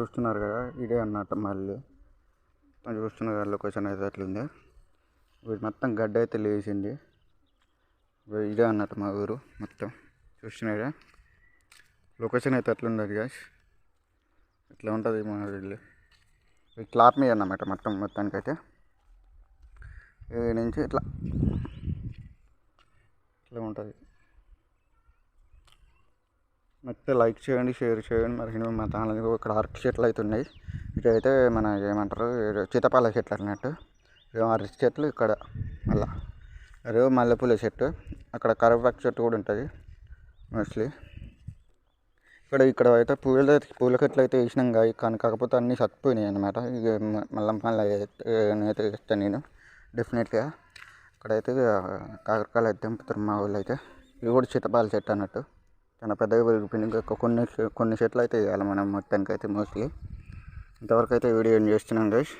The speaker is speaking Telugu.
చూస్తున్నారు కదా, ఇదే అన్నట్టు మళ్ళీ చూస్తున్నారు కదా లొకేషన్ అయితే అట్లుంది. వీడు మొత్తం గడ్డ అయితే లేచింది. ఇదే అన్నట్టు మా ఊరు మొత్తం చూస్తున్నారా. లొకేషన్ అయితే అట్లుండదు గాయ్స్, ఇట్లా ఉంటుంది మా ఊళ్ళో. ఈ క్లాప్ మీద అన్నమాట మొత్తానికైతే ఈ నుంచి ఇట్లా ఉంటుంది. ಮತ್ತೆ లైక్ చేయండి, షేర్ చేయండి. మరి మా ఛానల్ ఇక్కడ అరటి చెట్లు అయితే ఉన్నాయి. ఇదైతే మన ఏమంటారు సీతాఫల చెట్లు అన్నట్టు. అరటి చెట్లు ఇక్కడ, మళ్ళీ అదే మల్లెపూల చెట్టు, అక్కడ కరివేపాకు చెట్టు కూడా ఉంటుంది మోస్ట్లీ. ఇక్కడ అయితే పూల చెట్లు అయితే వేసినాం కానీ కాకపోతే అన్నీ చచ్చిపోయినాయి అన్నమాట. ఇక మళ్ళీ నేనైతే వేస్తాను నేను డెఫినెట్గా. ఇక్కడైతే కాకరకాయలు అయితే తెంపుతారు మా వాళ్ళు అయితే. ఇవి కూడా సీతాఫల చెట్టు అన్నట్టు, చాలా పెద్దగా పెరిగిపోయింది. ఇంకా కొన్ని చెట్లు అయితే వేయాలి మనం మొత్తానికి అయితే మోస్ట్లీ. ఇంతవరకు అయితే వీడియో ఏం చేస్తున్నాం గైస్.